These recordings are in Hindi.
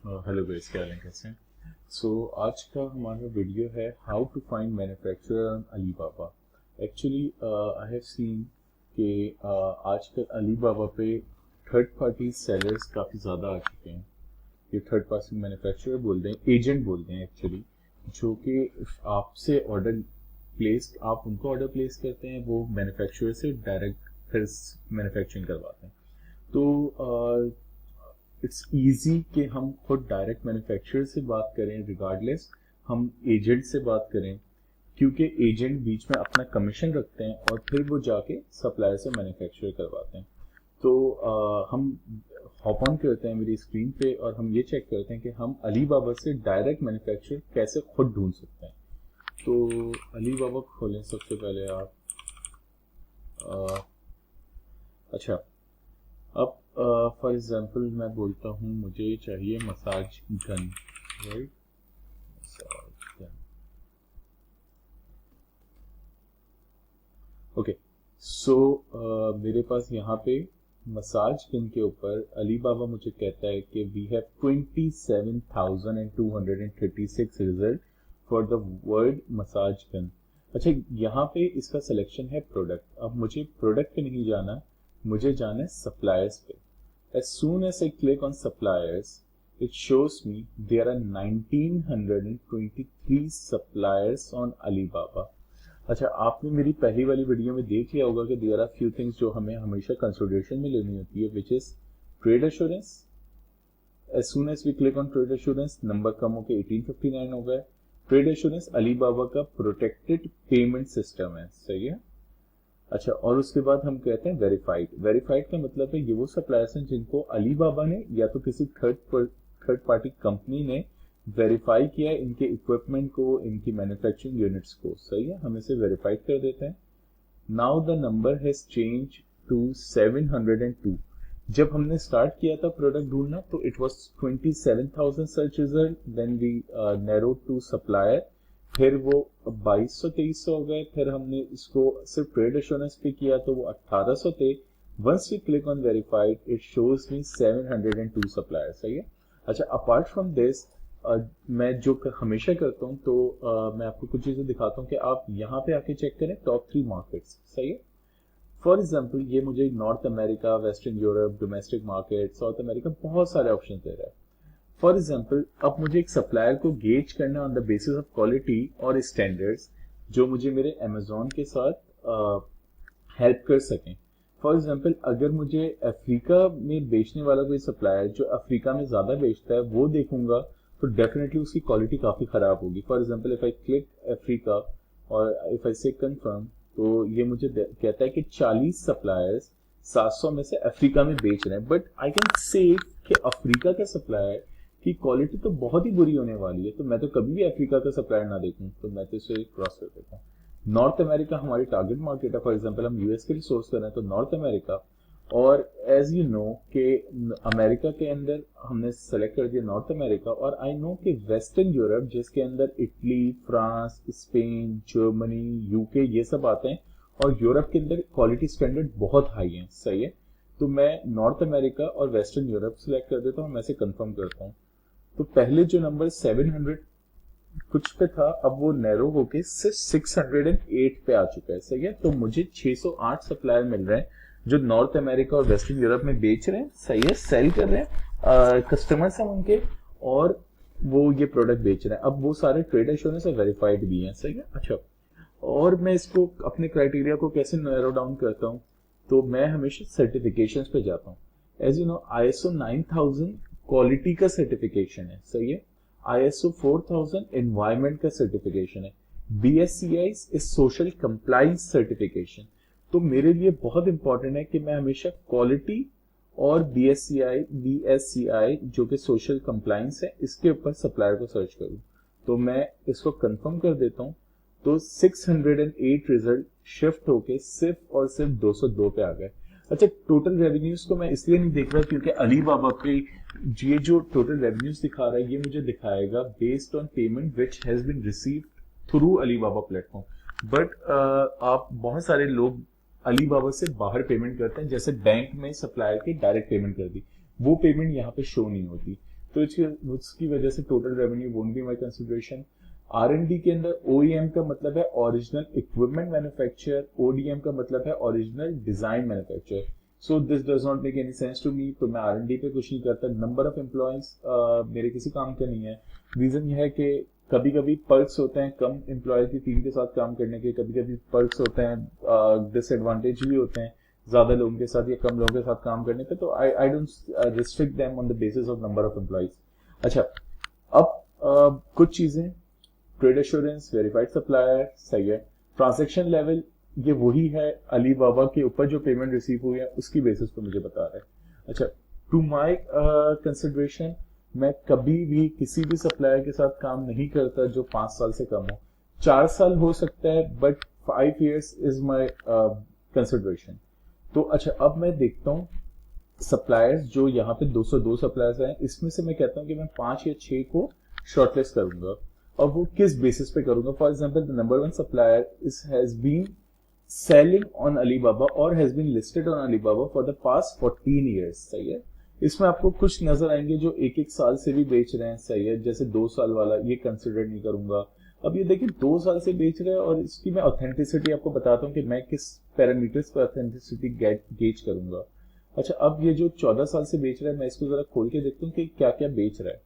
हेलो गाइस, क्या हाल है, कैसे हैं? आज का हमारा वीडियो है how to find manufacturer on Alibaba. Actually I have seen कि आजकल अलीबाबा पे थर्ड पार्टी सेलर्स काफ़ी ज़्यादा आ चुके हैं। ये थर्ड पार्टी मैन्युफैक्चरर बोलते हैं, एजेंट बोलते हैं एक्चुअली, जो कि आपसे ऑर्डर प्लेस, आप उनको ऑर्डर प्लेस करते हैं, वो मैन्युफैक्चरर से डायरेक्ट फिर मैन्युफैक्चरिंग करवाते हैं। तो इट्स इजी कि हम खुद डायरेक्ट मैन्युफैक्चरर से बात करें, रिगार्डलेस हम एजेंट से बात करें, क्योंकि एजेंट बीच में अपना कमीशन रखते हैं और फिर वो जाके सप्लायर से मैन्युफैक्चर करवाते हैं। हम हॉप ऑन करते हैं मेरी स्क्रीन पे और हम ये चेक करते हैं कि हम अलीबाबा से डायरेक्ट मैन्युफैक्चर कैसे खुद ढूंढ सकते हैं। तो अलीबाबा खोलें सबसे पहले आप। अ, अच्छा, अब फॉर एग्जांपल मैं बोलता हूँ मुझे चाहिए massage gun, right? Massage gun, okay. मेरे पास यहाँ पे मसाज गन के ऊपर अलीबाबा मुझे कहता है कि we have 27,236 result for the word massage gun. अच्छा, यहाँ पे इसका सिलेक्शन है प्रोडक्ट। अब मुझे प्रोडक्ट पे नहीं जाना, मुझे जाना है सप्लायर्स पे। As soon as I click on suppliers, it shows me there are 1923 suppliers on Alibaba. अच्छा, आपने मेरी पहली वाली वीडियो में देख लिया होगा कि देयर आर फ्यू थिंग्स जो हमें हमेशा कंसिडरेशन में लेनी होती है, which is trade assurance. As soon as we click on trade assurance, number कम होकर 1859 हो गया। ट्रेड एश्योरेंस अलीबाबा का प्रोटेक्टेड पेमेंट सिस्टम है, सही है। अच्छा, और उसके बाद हम कहते हैं वेरीफाइड। वेरीफाइड का मतलब है ये वो सप्लायर्स हैं जिनको अलीबाबा ने या तो किसी थर्ड पार्टी कंपनी ने वेरीफाई किया है, इनके इक्विपमेंट को, इनकी मैन्युफैक्चरिंग यूनिट्स को, सही है। हम इसे वेरीफाइड कर देते हैं। Now the number has change to 702। जब हमने स्टार्ट किया था प्रोडक्ट ढूंढना तो it was 27,000 search result, then we narrow to supplier, फिर वो 2200-2300 हो गए, फिर हमने इसको सिर्फ ट्रेड एश्योरेंस पे किया तो वो 1800 थे। Once we click on verified it shows me 702 supplier, सही है। अच्छा, अपार्ट फ्रॉम दिस मैं जो हमेशा करता हूँ तो मैं आपको कुछ चीजें दिखाता हूँ कि आप यहाँ पे आके चेक करें टॉप 3 मार्केट्स, सही है। फॉर एग्जाम्पल ये मुझे north America, western Europe, domestic market, south America, बहुत सारे ऑप्शन दे रहा है। फॉर एग्जाम्पल अब मुझे एक सप्लायर को गेज करना on the basis of quality और स्टैंडर्ड्स, जो मुझे मेरे अमेजोन के साथ हेल्प कर सकें। फॉर एग्जाम्पल अगर मुझे अफ्रीका में बेचने वाला कोई सप्लायर जो अफ्रीका में ज़्यादा बेचता है वो देखूंगा, तो डेफिनेटली उसकी क्वालिटी काफ़ी ख़राब होगी। For example if I click Africa और इफ़ आई से कंफर्म, तो ये मुझे कहता है कि 40 सप्लायर्स 700 में से अफ्रीका में बेच रहे हैं, बट आई कैन से कि अफ्रीका का सप्लायर की क्वालिटी तो बहुत ही बुरी होने वाली है, तो मैं तो कभी भी अफ्रीका का सप्लायर ना देखूं, तो मैं तो इसे क्रॉस कर देता हूँ। नॉर्थ अमेरिका हमारी टारगेट मार्केट है। फॉर एग्जांपल हम यूएस के लिए सोर्स कर रहे हैं तो नॉर्थ अमेरिका, और एज यू नो कि अमेरिका के अंदर हमने सेलेक्ट कर दिया नॉर्थ अमेरिका, और आई नो कि वेस्टर्न यूरोप जिसके अंदर Italy, France, Spain, Germany, UK ये सब आते हैं, और यूरोप के अंदर क्वालिटी स्टैंडर्ड बहुत हाई है, सही है। तो मैं नॉर्थ अमेरिका और वेस्टर्न यूरोप सेलेक्ट कर देता हूँ, मैं इसे कंफर्म करता हूँ। तो पहले जो नंबर 700 कुछ पे था, अब वो नैरो होके 608 पे आ चुका है, सही है। तो मुझे 608 सप्लायर मिल रहे हैं जो नॉर्थ अमेरिका और वेस्टर्न यूरोप में बेच रहे हैं, सही है, सेल कर रहे हैं, कस्टमर्स हैं उनके, और वो ये प्रोडक्ट बेच रहे हैं। अब वो सारे ट्रेड एश्योरेंस और वेरीफाइड भी हैं, सही है। अच्छा, और मैं इसको अपने क्राइटेरिया को कैसे नैरो डाउन करता हूँ, तो मैं हमेशा सर्टिफिकेशंस पे जाता हूँ। As you know ISO 9000 quality का सर्टिफिकेशन है, सही है। ISO 4000 एनवायरमेंट का सर्टिफिकेशन है। BSCI is social compliance certification. तो मेरे लिए बहुत इंपॉर्टेंट है कि मैं हमेशा क्वालिटी और BSCI जो कि सोशल कंप्लाइंस है, इसके ऊपर सप्लायर को सर्च करूं। तो मैं इसको कंफर्म कर देता हूं, तो 608 रिजल्ट शिफ्ट होके सिर्फ और सिर्फ 202 पे आ गए। अच्छा, टोटल रेवेन्यूज को मैं इसलिए नहीं देख रहा क्योंकि अलीबाबा पे ये जो टोटल रेवेन्यूज दिखा रहा है ये मुझे दिखाएगा based on payment which has been received through Alibaba platform. But आप बहुत सारे लोग अलीबाबा से बाहर पेमेंट करते हैं, जैसे बैंक में सप्लायर की डायरेक्ट पेमेंट कर दी, वो पेमेंट यहाँ पे शो नहीं होती। तो उसकी वजह से total revenue won't be my consideration. R&D के अंदर OEM का मतलब है ओरिजिनल इक्विपमेंट मैन्युफैक्चर, ODM का मतलब है original design manufacture. So this does not make any sense to me. तो मैं R&D पे कुछ नहीं करता। नंबर ऑफ एम्प्लॉयज मेरे किसी काम का नहीं है। रीजन यह है कि कभी कभी पर्क्स होते हैं कम एम्प्लॉय की टीम के साथ काम करने के, कभी कभी पर्क्स होते हैं डिसएडवांटेज भी होते हैं ज्यादा लोगों के साथ या कम लोगों के साथ काम करने पे। तो I don't restrict them on the basis of number of employees. अच्छा, अब कुछ चीजें, ट्रेड एश्योरेंस, वेरीफाइड सप्लायर, सही है। ट्रांजैक्शन लेवल, ये वही है अली बाबा के ऊपर जो पेमेंट रिसीव हुई है उसकी बेसिस पे मुझे बता रहा है। अच्छा, टू माय कंसिडरेशन, मैं कभी भी किसी भी सप्लायर के साथ काम नहीं करता जो 5 साल से कम हो। 4 साल हो सकता है but 5 years is my consideration. तो अच्छा, अब मैं देखता हूँ सप्लायर्स जो यहाँ पे 202 सप्लायर्स हैं, इसमें से मैं कहता हूँ कि मैं 5 या 6 को शॉर्टलिस्ट करूंगा। और वो किस बेसिस पे करूंगा? For example, the number 1 supplier has been selling on Alibaba or has been listed on Alibaba for the past 14 years, सही है। इसमें आपको कुछ नजर आएंगे जो एक एक साल से भी बेच रहे हैं, सही है। जैसे 2 साल वाला, ये कंसिडर नहीं करूंगा। अब ये देखिए 2 साल से बेच रहे हैं और इसकी मैं ऑथेंटिसिटी आपको बताता हूँ कि मैं किस पैरामीटर्स पर ऑथेंटिसिटी गेज करूंगा। अच्छा, अब ये जो 14 साल से बेच रहा है, मैं इसको जरा खोल के देखता हूँ कि क्या क्या बेच रहा है।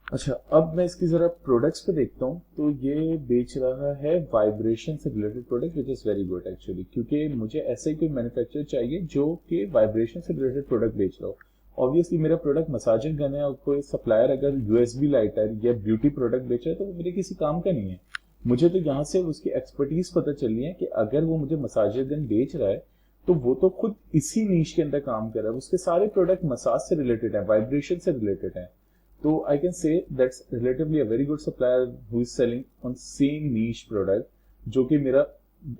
अच्छा, अब मैं इसकी जरा प्रोडक्ट्स पे देखता हूँ। तो ये बेच रहा है वाइब्रेशन से related product, which is very good actually, क्योंकि मुझे ऐसा ही कोई मैन्युफैक्चरर चाहिए जो कि वाइब्रेशन से रिलेटेड प्रोडक्ट बेच रहा हो। ऑब्वियसली मेरा प्रोडक्ट मसाजिंग गन है और कोई सप्लायर अगर USB लाइटर या ब्यूटी प्रोडक्ट बेच रहा है तो वो मेरे किसी काम का नहीं है। मुझे तो यहाँ से उसकी एक्सपर्टीज पता चली है कि अगर वो मुझे मसाजिंग गन बेच रहा है तो वो तो खुद इसी नीश के अंदर काम कर रहा है। उसके सारे प्रोडक्ट मसाज से रिलेटेड है, वाइब्रेशन से रिलेटेड है। तो I can say that's relatively a very good supplier who is selling on same niche product, जो कि मेरा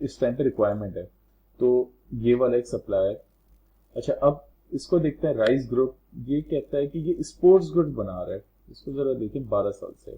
इस टाइम पे रिक्वायरमेंट है। तो ये वाला एक सप्लायर। अच्छा, अब इसको देखते हैं राइस ग्रुप। ये कहता है कि ये स्पोर्ट्स गुड बना रहा है। इसको जरा देखें, 12 साल से।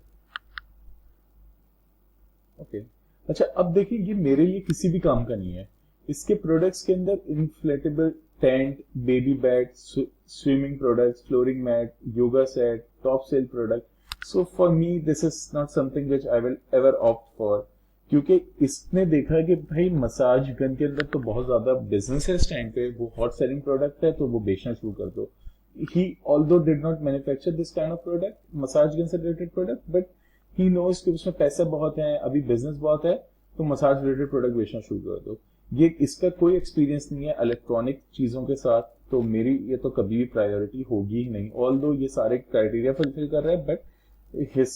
ओके, अच्छा, अब देखिए ये मेरे लिए किसी भी काम का नहीं है। इसके प्रोडक्ट्स के अंदर inflatable tent, baby bath, swimming products, flooring mat, yoga set, top sell product. So for me this is not something which I will ever opt for, क्योंकि इसने देखा कि भाई मसाज गन के अंदर तो बहुत ज्यादा बिजनेस है इस टाइम पे, वो हॉट सेलिंग प्रोडक्ट है तो वो बेचना शुरू कर दो। He although did not manufacture this kind of product, massage gun से related product, but he knows कि उसमें पैसे बहुत हैं, अभी बिजनेस बहुत है, तो मसाज रिलेटेड प्रोडक्ट बेचना शुरू कर दो। ये इसका कोई एक्सपीरियंस नहीं है इलेक्ट्रॉनिक चीजों के साथ, तो मेरी ये तो कभी भी प्रायोरिटी होगी ही नहीं। ऑल्दो ये सारे क्राइटेरिया फुलफिल कर रहा है, but his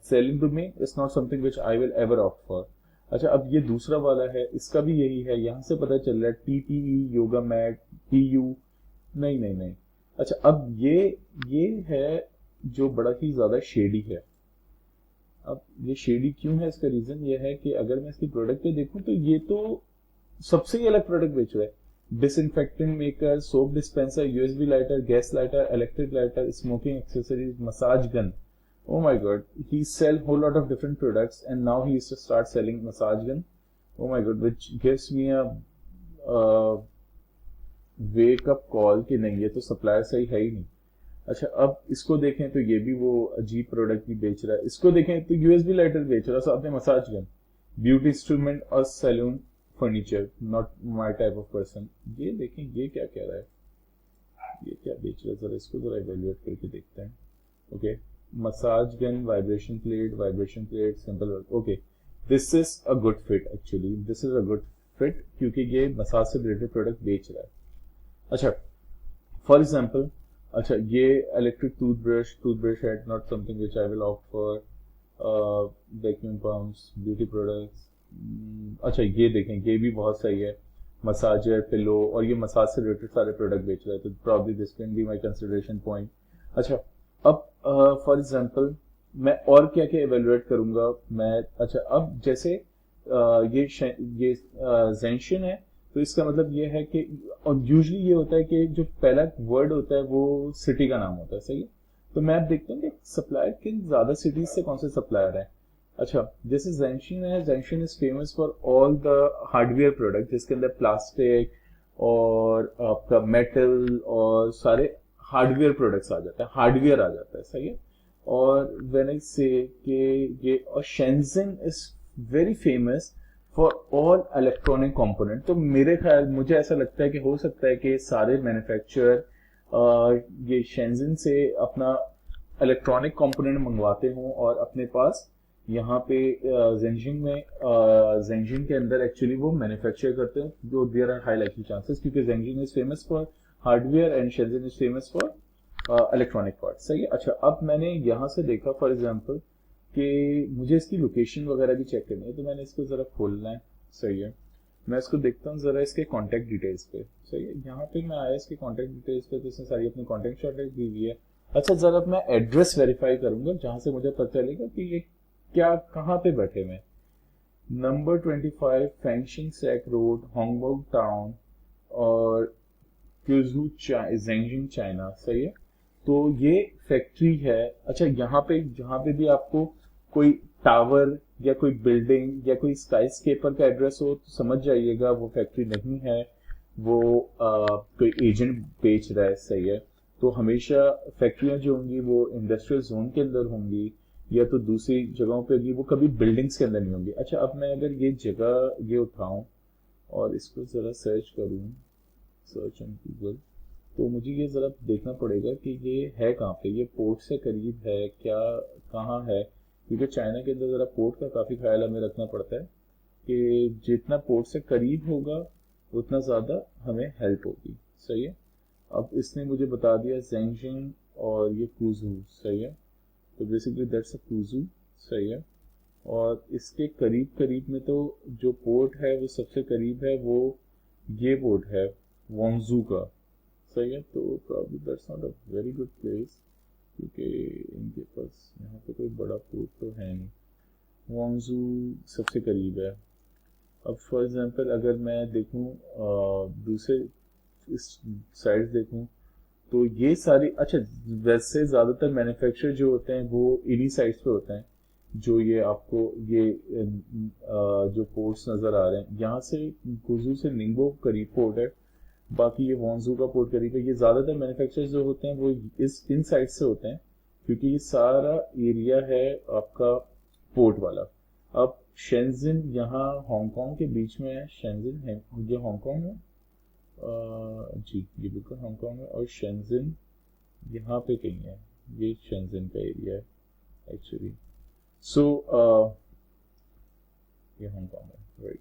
selling to me is not something which I will ever opt for. अच्छा, अब ये दूसरा वाला है, इसका भी यही है। यहाँ से पता चल रहा है TPE, योगा मैट, PU, नहीं नहीं नहीं। अच्छा, अब ये है जो बड़ा ही ज्यादा शेडी है। अब ये शेडी क्यों है? इसका रीजन ये है कि अगर मैं इसकी प्रोडक्ट पे देखूं तो ये तो सबसे ही अलग प्रोडक्ट बेच रहा है। Disinfectant maker, soap dispenser, USB lighter, gas lighter, electric lighter, smoking accessories, massage gun. Oh my god, he sell whole lot of different products and now he used to start selling massage gun. Oh my god, which gives me a wake up call कि नहीं, ये तो सप्लायर सही है ही नहीं। अच्छा, अब इसको देखें तो ये भी वो अजीब प्रोडक्ट ही बेच रहा है। इसको देखें तो USB लाइटर बेच रहा है, साथ में मसाज गन, ब्यूटी इंस्ट्रूमेंट और salon furniture. Not my type of person. ये देखें, ये क्या कह रहा है, ये क्या बेच रहा है, जरा इसको जरा इवेल्युएट करके देखते हैं। Okay, massage gun, vibration plate, simple work. Okay, this is a good fit actually, this is a good fit क्योंकि ये मसाज से रिलेटेड प्रोडक्ट बेच रहा है। अच्छा, फॉर एग्जाम्पल, अच्छा, ये इलेक्ट्रिक टूथब्रश है, not something which I will opt for. Vacuum pumps, beauty products. अच्छा, ये देखें, ये भी बहुत सही है, मसाजर, पिलो, और ये मसाज से रिलेटेड सारे प्रोडक्ट बेच रहा है, तो probably this can be my consideration point. अच्छा, अब फॉर एग्जांपल मैं और क्या क्या इवेलुएट करूंगा मैं। अच्छा, अब जैसे ये जेंशन है, तो इसका मतलब ये है कि, और यूजुअली ये होता है कि जो पहला वर्ड होता है वो सिटी का नाम होता है, सही है। तो मैं अब देखता हूँ कि सप्लायर किन ज्यादा सिटीज से कौन से सप्लायर है। अच्छा, जैसे जेंशन है, Zhejiang is famous for all the hardware product जिसके अंदर प्लास्टिक और आपका मेटल और सारे हार्डवेयर प्रोडक्ट्स आ जाता है, हार्डवेयर आ जाता है, सही है। और व्हेन आई से कि ये और Shenzhen is very famous for all electronic component. तो मेरे ख्याल मुझे ऐसा लगता है कि हो सकता है कि सारे मैन्युफैक्चरर ये शेंजन से अपना इलेक्ट्रॉनिक कंपोनेंट मंगवाते हों और अपने पास यहाँ पे जेंजिंग में जेंजिंग के अंदर एक्चुअली वो मैन्युफैक्चर करते हैं। जो there are high likely chances, क्योंकि Zhejiang is famous for hardware and Shenzhen is famous for electronic parts, सही है। अच्छा, अब मैंने यहाँ से देखा फॉर एग्जांपल कि मुझे इसकी लोकेशन वगैरह भी चेक करनी है, तो मैंने इसको जरा खोलना है, सही है। मैं इसको देखता हूँ जरा इसके कॉन्टेक्ट डिटेल्स पे, सही है। यहाँ पे मैं आया इसके कॉन्टेक्ट डिटेल्स पे, तो इसने सारी अपनी कॉन्टेक्ट शॉर्टेज दी हुई है। अच्छा, जरा मैं एड्रेस वेरीफाई करूंगा जहां से मुझे पता चलेगा कि ये क्या कहाँ पे बैठे में। नंबर 25 फैंगशिंग सेक रोड, हांगबोग टाउन और क्यूजू जेंजिंग चाइना, सही है। तो ये फैक्ट्री है। अच्छा, यहाँ पे जहाँ पे भी आपको कोई टावर या कोई बिल्डिंग या कोई स्काई स्केपर का एड्रेस हो तो समझ जाइएगा वो फैक्ट्री नहीं है, वो कोई एजेंट बेच रहा है, सही है। तो हमेशा फैक्ट्रियां जो होंगी वो इंडस्ट्रियल जोन के अंदर होंगी या तो दूसरी जगहों पे होगी, वो कभी बिल्डिंग्स के अंदर नहीं होंगी। अच्छा, अब मैं अगर ये जगह ये उठाऊं और इसको जरा सर्च करूं, सर्च ऑन गूगल, तो मुझे ये जरा देखना पड़ेगा कि ये है कहाँ पे, ये पोर्ट से करीब है क्या, कहाँ है। क्योंकि चाइना के अंदर जरा पोर्ट का काफी ख्याल हमें रखना पड़ता है कि जितना पोर्ट से करीब होगा उतना ज्यादा हमें हेल्प होगी, सही है। अब इसने मुझे बता दिया जेंजिंग और ये कुजू, सही है। तो बेसिकली दैट्स अ कुजू, सही है। और इसके करीब करीब में तो जो पोर्ट है वो सबसे करीब है, वो ये पोर्ट है वोंजू का, सही है। तो probably that's not a very good place, क्योंकि इनके पास यहाँ पे कोई बड़ा पोर्ट तो है नहीं। वोंजू सबसे करीब है। अब फॉर एग्जांपल अगर मैं देखूँ दूसरे इस साइड देखूँ तो ये सारी, अच्छा वैसे ज्यादातर मैन्युफैक्चर जो होते हैं वो इन्हीं साइड्स पे होते हैं, जो ये आपको ये जो पोर्ट्स नजर आ रहे हैं, यहाँ से गुजू से निंगबो करीब पोर्ट है, बाकी ये वॉन्जू का पोर्ट करीब है। ये ज्यादातर मैन्युफैक्चर जो होते हैं वो इन साइड से होते हैं, क्योंकि ये सारा एरिया है आपका पोर्ट वाला। अब शेंजिन यहाँ हांगकांग के बीच में है, शेंजिन है ये हांगकांग में, जी ये बिल्कुल हांगकांग है, और शेंजिन यहाँ पे कहीं है, ये शेंजिन का एरिया है एक्चुअली। सो ये हांगकांग है, राइट,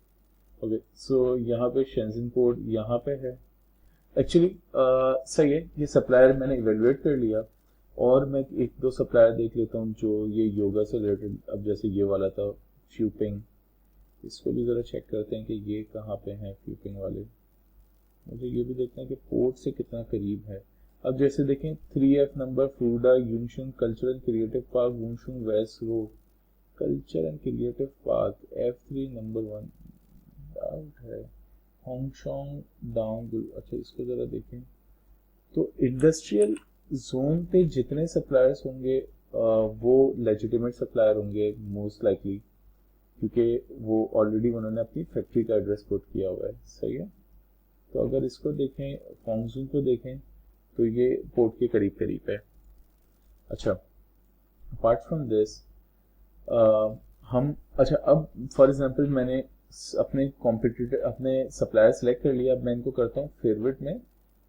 ओके। सो यहाँ पे शेंजिन पोर्ट यहाँ पे है एक्चुअली, सही है। ये सप्लायर मैंने इवेलुएट कर लिया, और मैं एक दो सप्लायर देख लेता हूँ जो ये योगा से रिलेटेड, अब जैसे ये वाला था फ्यूपिंग, इसको भी जरा चेक करते हैं कि ये कहाँ पे है फ्यूपिंग वाले। मुझे ये भी देखना है कि पोर्ट से कितना करीब है। अब जैसे देखें 3F नंबर फूडा यूनशुंग कल्चर एंड क्रिएटिव पार्क वुनशुंग west road, culture and creative park F3 number 1 doubt है, होंगशोंग डाउन। अच्छा इसको जरा देखें, तो इंडस्ट्रियल जोन पे जितने सप्लायर्स होंगे वो लेजिटिमेट सप्लायर होंगे मोस्ट लाइकली, क्योंकि वो ऑलरेडी उन्होंने अपनी फैक्ट्री का एड्रेस पुट किया हुआ है, सही है। तो अगर इसको देखें, फॉन्गजू को देखें, तो ये पोर्ट के करीब करीब है। अच्छा, अपार्ट फ्रॉम दिस हम, अच्छा अब फॉर एग्जांपल मैंने अपने कॉम्पिटिटर अपने सप्लायर सेलेक्ट कर लिया, अब मैं इनको करता हूँ फेवरेट में,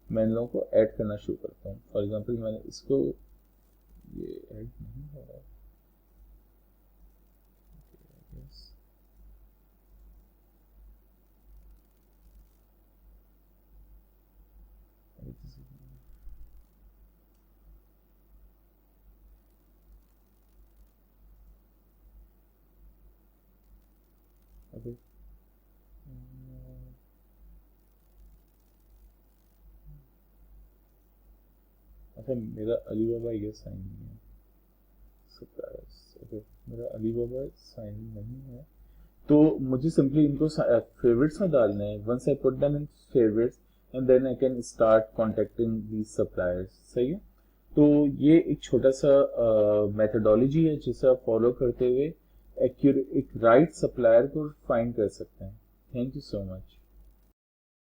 मैं इन लोगों को ऐड करना शुरू करता हूँ। फॉर एग्जांपल मैंने इसको, ये ऐड नहीं हो रहा, अभी अच्छा मेरा अलीबाबा ये साइन नहीं है सप्लायर्स, ओके मेरा अलीबाबा साइन नहीं है, तो मुझे सिंपली इनको फेवरेट्स में डालना है। Once I put them in favourites and then I can start contacting these suppliers, सही है। तो ये एक छोटा सा मेथोडोलॉजी है जिसे आप फॉलो करते हुए एक राइट सप्लायर को फाइंड कर सकते हैं। Thank you so much.